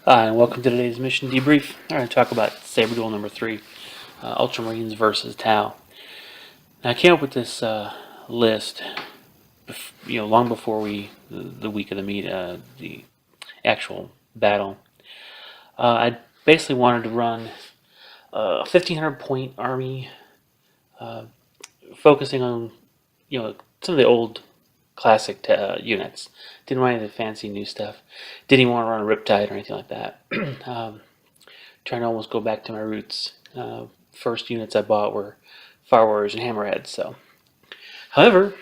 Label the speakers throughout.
Speaker 1: Hi, and welcome to today's mission debrief. I'm going to talk about Sabre Duel number 3, Ultramarines versus Tau. Now, I came up with this list, long before the week of the actual battle. I basically wanted to run a 1,500 point army, focusing on some of the old classic units. Didn't want any of the fancy new stuff. Didn't even want to run a Riptide or anything like that. Trying to almost go back to my roots. First units I bought were Fire Warriors and Hammerheads. So, however,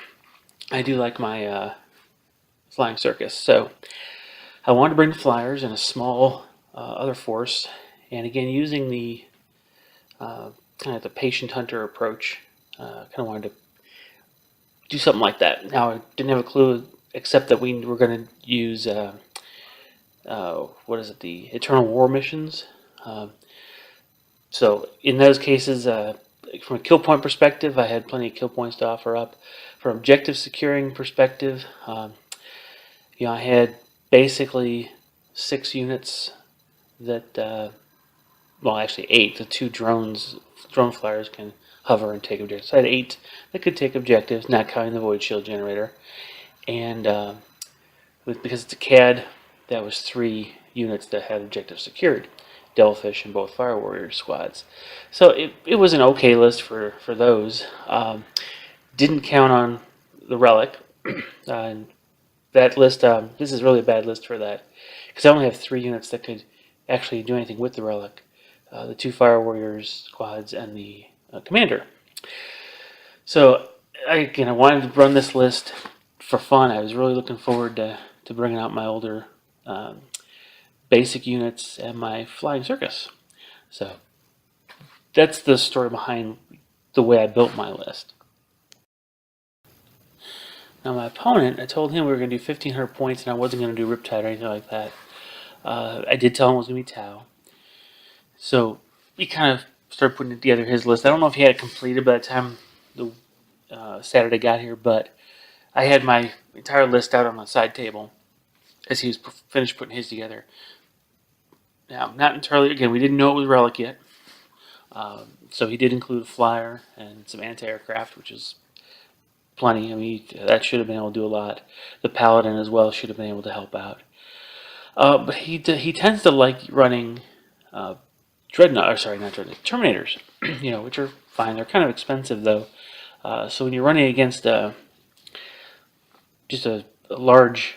Speaker 1: I do like my flying circus. So I wanted to bring the flyers and a small other force, and again using the kind of the patient hunter approach. Kind of wanted to do something like that. Now I didn't have a clue except that we were going to use the Eternal War missions. So in those cases, from a kill point perspective, I had plenty of kill points to offer up. From objective securing perspective, I had basically 6 units that, well, actually 8. The 2 drone flyers can hover and take objectives. So I had 8 that could take objectives, not counting the void shield generator. And because it's a CAD, that was 3 units that had objectives secured. Devilfish and both Fire Warrior squads. So it was an okay list for those. Didn't count on the Relic. That list, this is really a bad list for that, because I only have 3 units that could actually do anything with the Relic. The 2 Fire Warriors squads and the Commander. So I wanted to run this list for fun. I was really looking forward to bringing out my older basic units and my flying circus. So that's the story behind the way I built my list. Now my opponent, I told him we were going to do 1,500 points and I wasn't going to do Riptide or anything like that. I did tell him it was going to be Tau. So he kind of started putting together his list. I don't know if he had it completed by the time the Saturday got here, but I had my entire list out on the side table as he was finished putting his together. Now, not entirely, again, we didn't know it was Relic yet. So he did include a flyer and some anti-aircraft, which is plenty. I mean, that should have been able to do a lot. The Paladin as well should have been able to help out. But he tends to like running Terminators, which are fine. They're kind of expensive though. So when you're running against just a large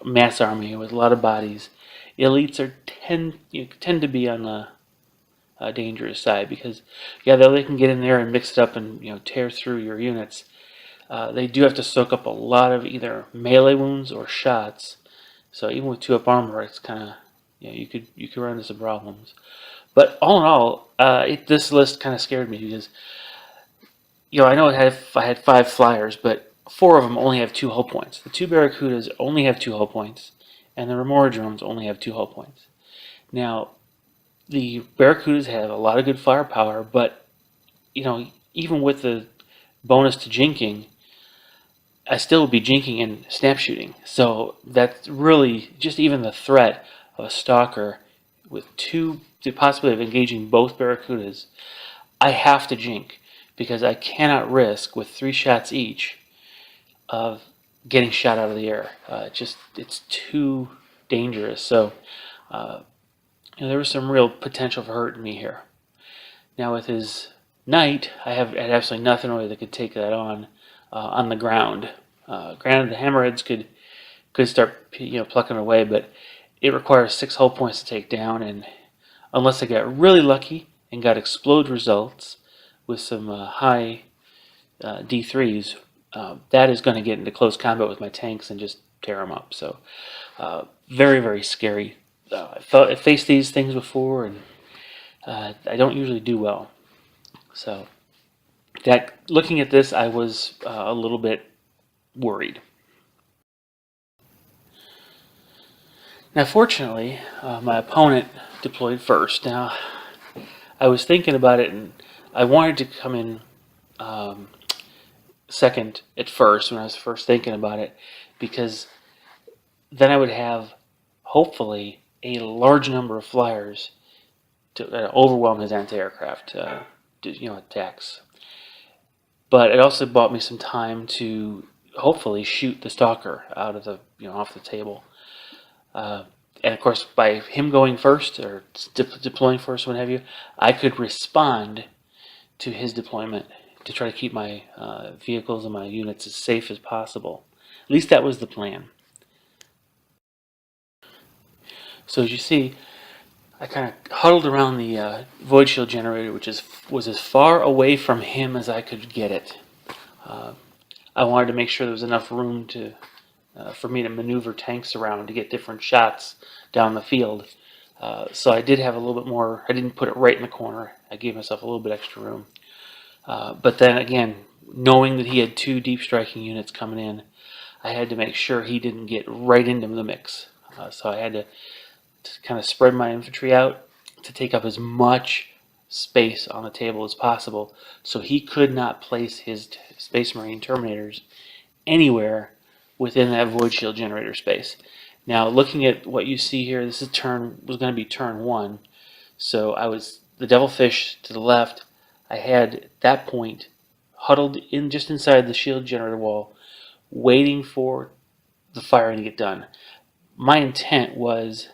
Speaker 1: mass army with a lot of bodies, elites tend to be on the dangerous side, because though they can get in there and mix it up and tear through your units, they do have to soak up a lot of either melee wounds or shots. So even with 2-up armor, it's kind of you could run into some problems. But all in all, this list kind of scared me, because I know I had 5 flyers, but 4 of them only have 2 hull points. The 2 Barracudas only have 2 hull points, and the Remora drones only have 2 hull points. Now, the Barracudas have a lot of good firepower, but even with the bonus to jinking, I still would be jinking and snap shooting. So that's really just even the threat of a stalker with the possibility of engaging both Barracudas. I have to jink, because I cannot risk with 3 shots each of getting shot out of the air. It's too dangerous. So there was some real potential for hurting me here. Now with his Knight, I had absolutely nothing really that could take that on the ground. Granted, the Hammerheads could start plucking away, but it requires 6 hull points to take down, and unless I got really lucky and got explode results with some high D3s, that is going to get into close combat with my tanks and just tear them up. So very, very scary. I faced these things before, and I don't usually do well. So looking at this, I was a little bit worried. Now, fortunately, my opponent deployed first. Now, I was thinking about it, and I wanted to come in second at first when I was first thinking about it, because then I would have, hopefully, a large number of flyers to overwhelm his anti-aircraft attacks. But it also bought me some time to hopefully shoot the stalker out of the off the table. And of course, by him going first or deploying first, what have you, I could respond to his deployment to try to keep my vehicles and my units as safe as possible. At least that was the plan. So as you see, I kind of huddled around the void shield generator, which was as far away from him as I could get it. I wanted to make sure there was enough room for me to maneuver tanks around to get different shots down the field. So I did have a little bit more. I didn't put it right in the corner. I gave myself a little bit extra room. But then again, knowing that he had 2 deep striking units coming in, I had to make sure he didn't get right into the mix. So I had to kind of spread my infantry out to take up as much space on the table as possible, so he could not place his Space Marine Terminators anywhere within that void shield generator space. Now, looking at what you see here, this was going to be turn 1. So the Devilfish to the left. I had at that point huddled in just inside the shield generator wall, waiting for the firing to get done. My intent was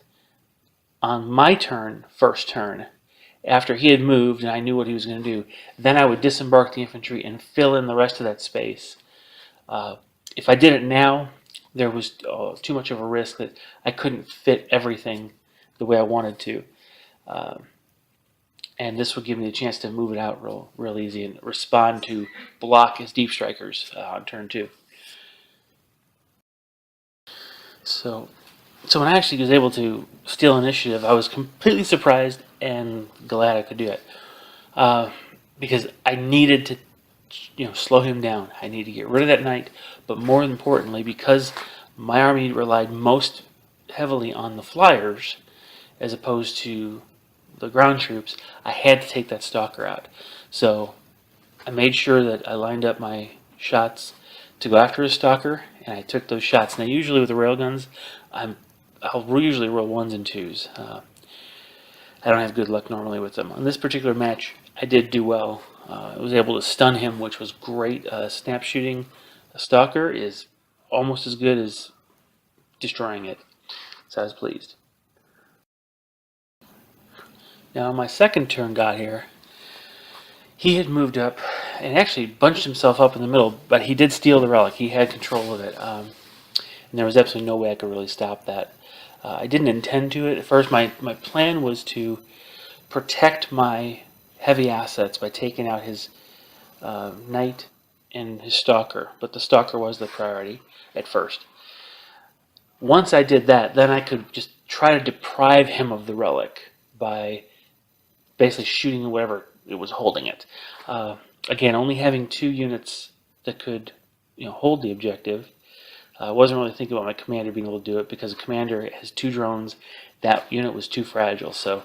Speaker 1: on my first turn, after he had moved and I knew what he was going to do, then I would disembark the infantry and fill in the rest of that space. If I did it now, there was too much of a risk that I couldn't fit everything the way I wanted to. And this would give me the chance to move it out real easy and respond to block his deep strikers on turn 2. So when I actually was able to steal initiative, I was completely surprised and glad I could do it. Because I needed to slow him down. I needed to get rid of that knight, but more importantly, because my army relied most heavily on the flyers as opposed to the ground troops, I had to take that stalker out. So I made sure that I lined up my shots to go after a stalker, and I took those shots. Now, usually with the railguns, I'll usually roll 1s and 2s. I don't have good luck normally with them. On this particular match, I did do well. I was able to stun him, which was great. Snap shooting a stalker is almost as good as destroying it. So I was pleased. Now, my second turn got here. He had moved up and actually bunched himself up in the middle, but he did steal the relic. He had control of it. And there was absolutely no way I could really stop that. I didn't intend to it. At first, my plan was to protect my heavy assets by taking out his knight and his stalker, but the stalker was the priority at first. Once I did that, then I could just try to deprive him of the relic by basically shooting whatever it was holding it. Again, only having 2 units that could hold the objective. I wasn't really thinking about my commander being able to do it because the commander has 2 drones. That unit was too fragile, so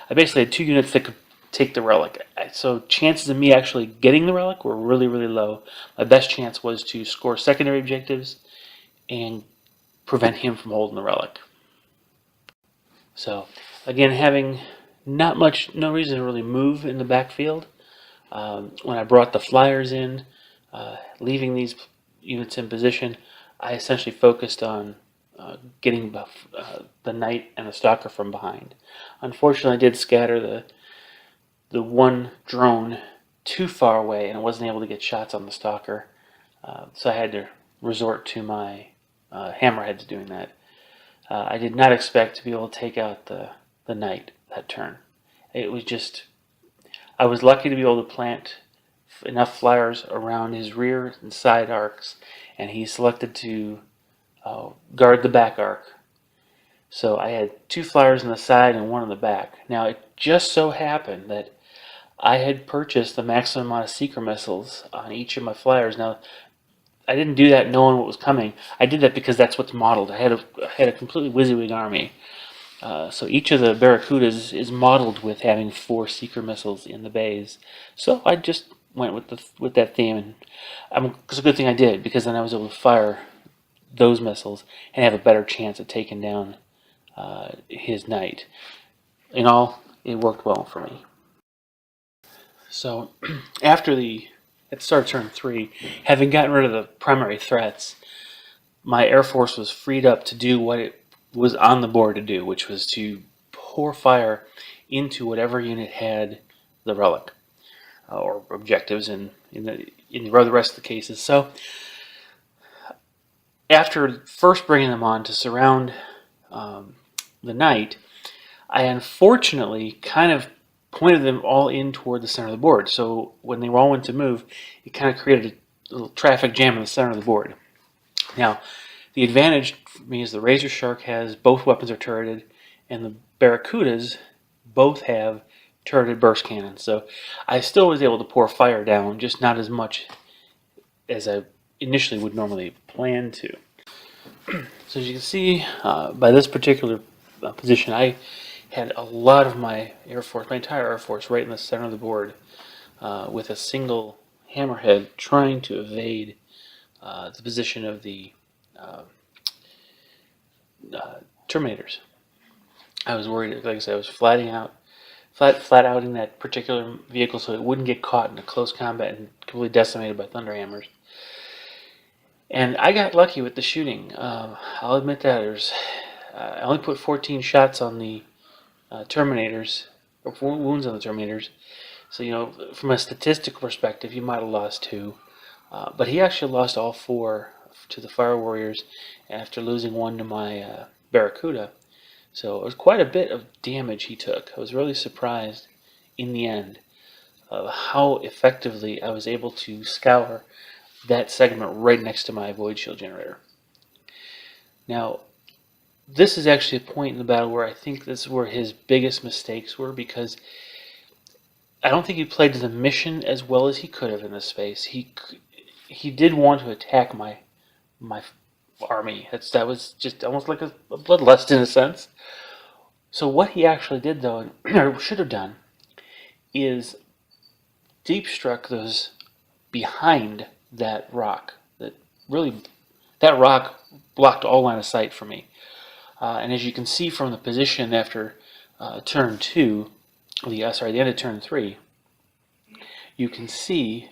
Speaker 1: I basically had 2 units that could take the relic. So chances of me actually getting the relic were really, really low. My best chance was to score secondary objectives and prevent him from holding the relic. So again, having no reason to really move in the backfield. When I brought the flyers in, leaving these units in position, I essentially focused on getting the knight and the stalker from behind. Unfortunately, I did scatter the one drone too far away, and I wasn't able to get shots on the stalker. So I had to resort to my hammerheads doing that. I did not expect to be able to take out the knight that turn. It was just, I was lucky to be able to plant enough flyers around his rear and side arcs, and he selected to guard the back arc. So I had 2 flyers on the side and 1 on the back. Now it just so happened that I had purchased the maximum amount of seeker missiles on each of my flyers. Now I didn't do that knowing what was coming. I did that because that's what's modeled. I had a completely WYSIWYG army. So each of the Barracudas is modeled with having 4 seeker missiles in the bays. So I just went with that theme, and it's a good thing I did, because then I was able to fire those missiles and have a better chance of taking down his knight. In all, it worked well for me. So after at the start of turn 3, having gotten rid of the primary threats, my Air Force was freed up to do what it was on the board to do, which was to pour fire into whatever unit had the relic or objectives in the rest of the cases. So after first bringing them on to surround the knight, I unfortunately kind of pointed them all in toward the center of the board. So when they all went to move, it kind of created a little traffic jam in the center of the board. Now, the advantage for me is the Razor Shark has both weapons are turreted, and the Barracudas both have turreted burst cannons. So I still was able to pour fire down, just not as much as I initially would normally plan to. So as you can see, by this particular position, I had a lot of my Air Force, my entire Air Force, right in the center of the board with a single hammerhead trying to evade the position of the Terminators. I was worried, like I said, I was flat outing that particular vehicle so it wouldn't get caught in a close combat and completely decimated by thunderhammers. And I got lucky with the shooting. I'll admit that. I only put 14 shots on the Terminators, or wounds on the Terminators. So, from a statistical perspective, you might have lost 2. But he actually lost all 4 to the Fire Warriors after losing 1 to my Barracuda. So it was quite a bit of damage he took. I was really surprised in the end of how effectively I was able to scour that segment right next to my Void Shield generator. Now, this is actually a point in the battle where I think this is where his biggest mistakes were, because I don't think he played the mission as well as he could have in this space. He did want to attack my army. That was just almost like a bloodlust in a sense. So what he actually did, though, or should have done, is deep struck those behind that rock. That rock blocked all line of sight for me. And as you can see from the position after turn 2, the end of turn 3, you can see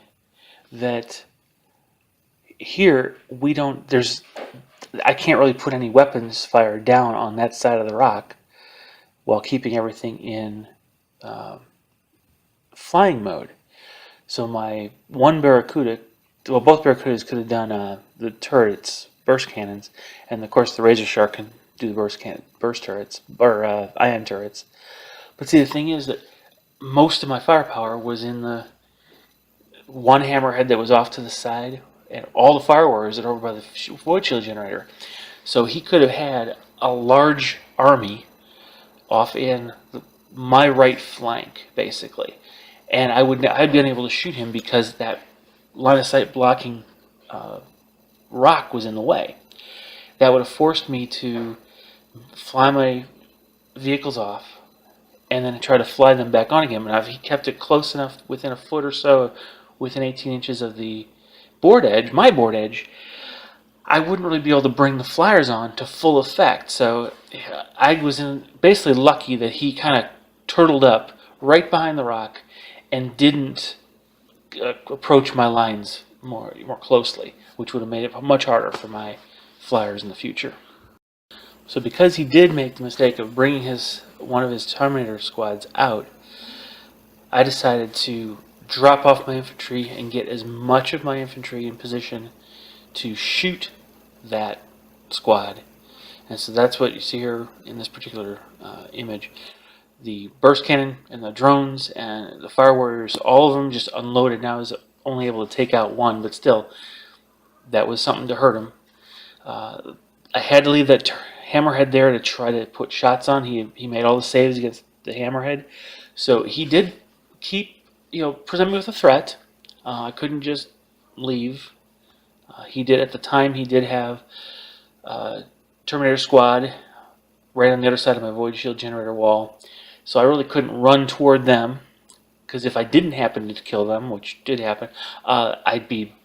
Speaker 1: that here I can't really put any weapons fire down on that side of the rock while keeping everything in flying mode. So my one Barracuda, well, both Barracudas could have done the turrets, burst cannons, and of course the Razor Shark can do the burst turrets, or ion turrets. But see, the thing is that most of my firepower was in the one hammerhead that was off to the side, and all the Fire Warriors that are over by the Void Shield generator. So he could have had a large army off in my right flank, basically. And I'd been able to shoot him because that line of sight blocking rock was in the way. That would have forced me to fly my vehicles off and then try to fly them back on again. And if he kept it close enough, within a foot or so, within 18 inches of the board edge, my board edge, I wouldn't really be able to bring the flyers on to full effect. So I was basically lucky that he kind of turtled up right behind the rock and didn't approach my lines more closely, which would have made it much harder for my flyers in the future. So because he did make the mistake of bringing one of his Terminator squads out, I decided to drop off my infantry and get as much of my infantry in position to shoot that squad. And so that's what you see here in this particular image. The burst cannon and the drones and the Fire Warriors, all of them just unloaded. Now I was only able to take out 1, but still, that was something to hurt him. I had to leave that hammerhead there to try to put shots on. He made all the saves against the hammerhead. So he did present me with a threat. I couldn't just leave. At the time, he did have Terminator Squad right on the other side of my Void Shield generator wall. So I really couldn't run toward them, because if I didn't happen to kill them, which did happen, I'd be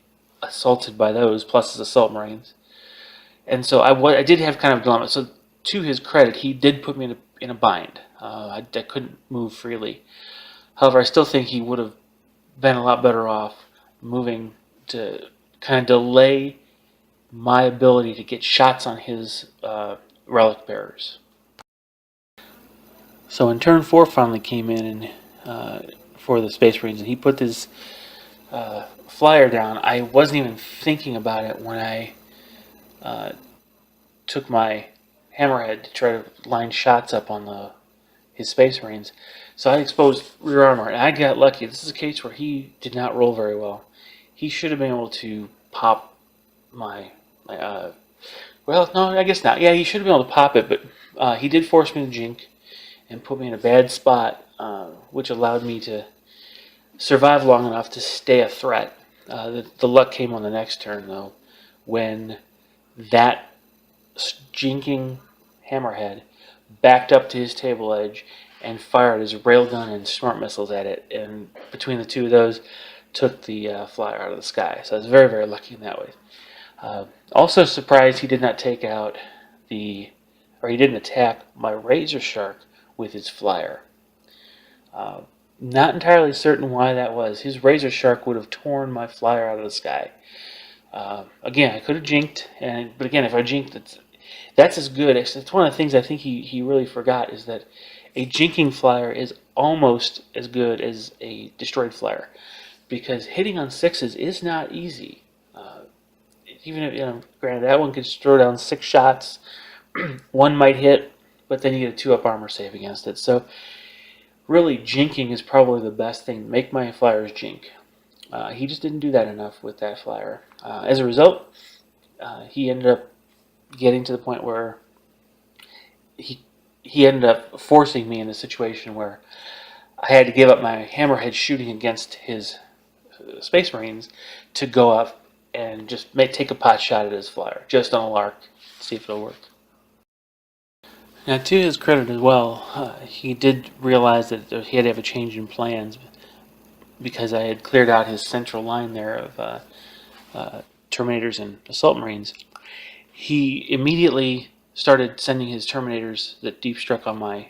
Speaker 1: assaulted by those, plus his assault marines. And so I did have kind of a dilemma. So to his credit, he did put me in a bind. I couldn't move freely. However, I still think he would have been a lot better off moving to kind of delay my ability to get shots on his relic bearers. So when turn 4 finally came in for the Space Marines, and he put his flyer down, I wasn't even thinking about it when I took my hammerhead to try to line shots up on his Space Marines. So I exposed rear armor, and I got lucky. This is a case where he did not roll very well. He should have been able to pop my well, no, I guess not. Yeah, he should have been able to pop it, but he did force me to jink and put me in a bad spot, which allowed me to survive long enough to stay a threat. The luck came on the next turn, though, when that jinking hammerhead backed up to his table edge and fired his railgun and smart missiles at it, and between the two of those, took the flyer out of the sky. So I was very, very lucky in that way. Also surprised he did not take out he didn't attack my Razor Shark with his flyer. Not entirely certain why that was. His Razor Shark would have torn my flyer out of the sky. Again, I could have jinked, but again, if I jinked, that's as good. It's one of the things I think he really forgot, is that a jinking flyer is almost as good as a destroyed flyer, because hitting on 6s is not easy. Even if, granted, that one could throw down 6 shots, one might hit, but then you get a 2-up armor save against it. So really, jinking is probably the best thing. Make my flyers jink. He just didn't do that enough with that flyer. As a result, he ended up getting to the point where he ended up forcing me in a situation where I had to give up my hammerhead shooting against his Space Marines to go up and just take a pot shot at his flyer, just on a lark, see if it'll work. Now, to his credit as well, he did realize that he had to have a change in plans, because I had cleared out his central line there of Terminators and Assault Marines. He immediately started sending his Terminators that deep struck on my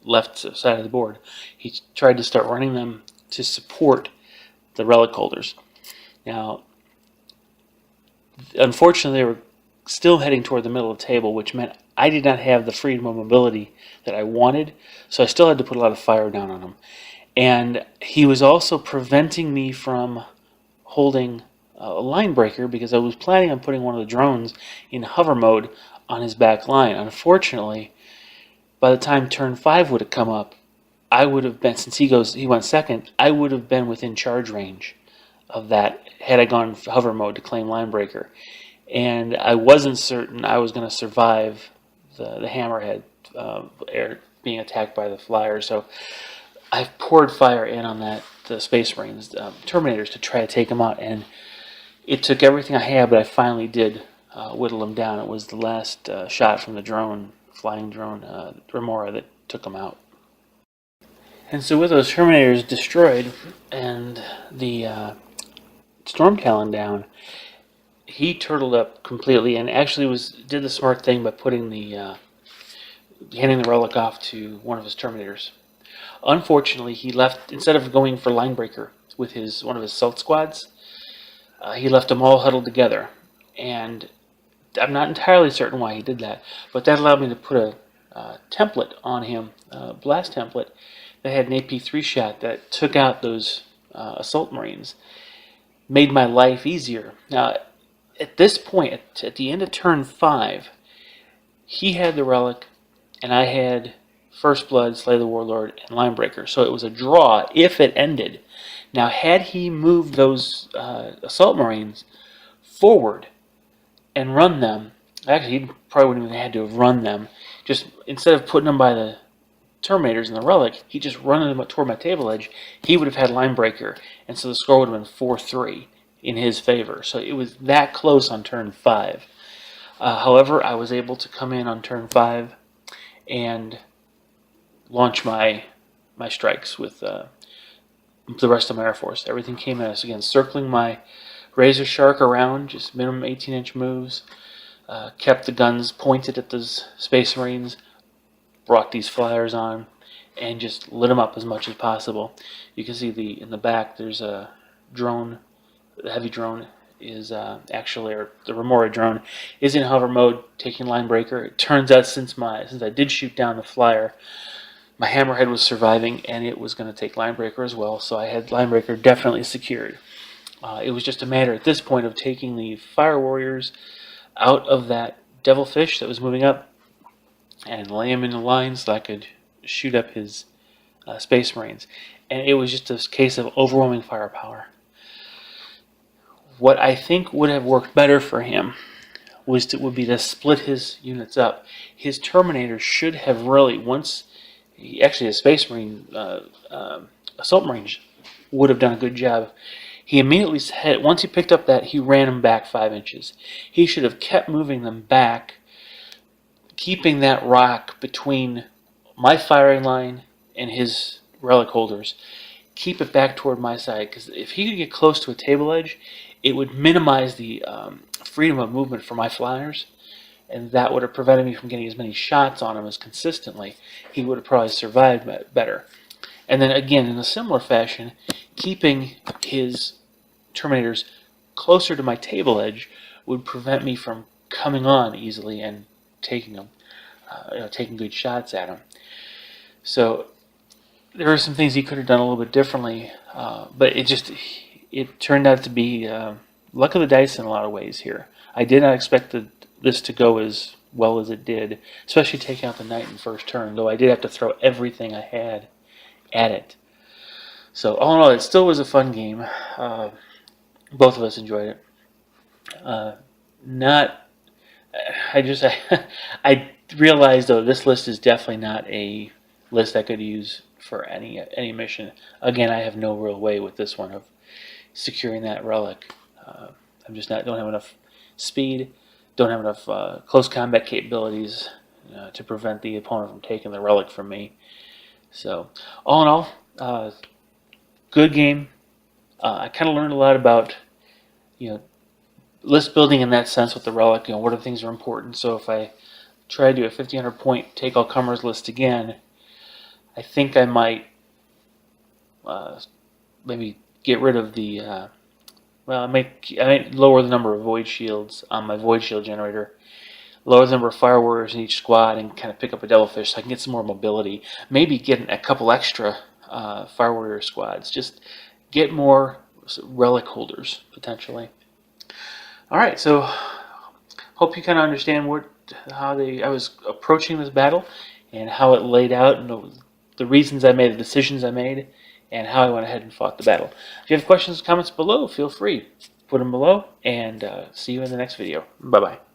Speaker 1: left side of the board. He tried to start running them to support the relic holders. Now, unfortunately, they were still heading toward the middle of the table, which meant I did not have the freedom of mobility that I wanted, so I still had to put a lot of fire down on him. And he was also preventing me from holding a line breaker, because I was planning on putting one of the drones in hover mode on his back line. Unfortunately, by the time turn 5 would have come up, I would have been, since he went second, I would have been within charge range of that had I gone hover mode to claim line breaker. And I wasn't certain I was going to survive the hammerhead being attacked by the flyer. So I poured fire in on the Space Marines Terminators to try to take them out, and it took everything I had, but I finally did whittle them down. It was the last shot from the flying drone, Remora, that took them out. And so with those Terminators destroyed and the Storm Talon down, he turtled up completely, and actually did the smart thing by putting handing the relic off to one of his Terminators. Unfortunately, he left, instead of going for line breaker with one of his assault squads, he left them all huddled together. And I'm not entirely certain why he did that, but that allowed me to put a template on him, a blast template that had an AP3 shot that took out those Assault Marines. Made my life easier. Now, at this point, at the end of turn 5, he had the relic, and I had First Blood, Slay the Warlord, and Linebreaker. So it was a draw if it ended. Now, had he moved those Assault Marines forward and run them, actually, he probably wouldn't even had to have run them. Just instead of putting them by the Terminators and the relic, he just run them toward my table edge. He would have had Linebreaker, and so the score would have been 4-3 in his favor. So it was that close on turn 5. However, I was able to come in on turn 5 and launch my strikes with the rest of my Air Force. Everything came at us again, circling my Razor Shark around, just minimum 18-inch moves, kept the guns pointed at those Space Marines, brought these flyers on, and just lit them up as much as possible. You can see in the back there's a drone. The heavy drone is actually, or the Remora drone, is in hover mode, taking line breaker. It turns out since I did shoot down the flyer, my hammerhead was surviving, and it was going to take line breaker as well. So I had line breaker definitely secured. It was just a matter at this point of taking the fire warriors out of that devilfish that was moving up and lay him in the line so I could shoot up his Space Marines. And it was just a case of overwhelming firepower. What I think would have worked better for him would be to split his units up. His Terminators should have really, actually his Space Marine, Assault Marines would have done a good job. He immediately once he picked up that, he ran them back 5 inches. He should have kept moving them back, keeping that rock between my firing line and his relic holders. Keep it back toward my side, because if he could get close to a table edge, it would minimize the freedom of movement for my flyers, and that would have prevented me from getting as many shots on him as consistently. He would have probably survived better. And then again, in a similar fashion, keeping his Terminators closer to my table edge would prevent me from coming on easily and taking them, taking good shots at him. So there are some things he could have done a little bit differently, but it turned out to be luck of the dice in a lot of ways here. I did not expect this to go as well as it did, especially taking out the knight in first turn, though I did have to throw everything I had at it. So all in all, it still was a fun game. Both of us enjoyed it. I realized though this list is definitely not a list I could use for any mission. Again, I have no real way with this one of securing that relic. Don't have enough speed, don't have enough close combat capabilities to prevent the opponent from taking the relic from me. So all in all, good game. I kind of learned a lot about list building in that sense with the relic. What are the things that are important. So if I try to do a 1500 point take all comers list again, I think I might maybe get rid of the I might lower the number of void shields on my void shield generator, lower the number of fire warriors in each squad, and kind of pick up a devilfish so I can get some more mobility. Maybe get a couple extra fire warrior squads. Just get more relic holders potentially. All right, so hope you kind of understand how I was approaching this battle and how it laid out, and the reasons I made, the decisions I made, and how I went ahead and fought the battle. If you have questions or comments below, feel free. Put them below, and see you in the next video. Bye-bye.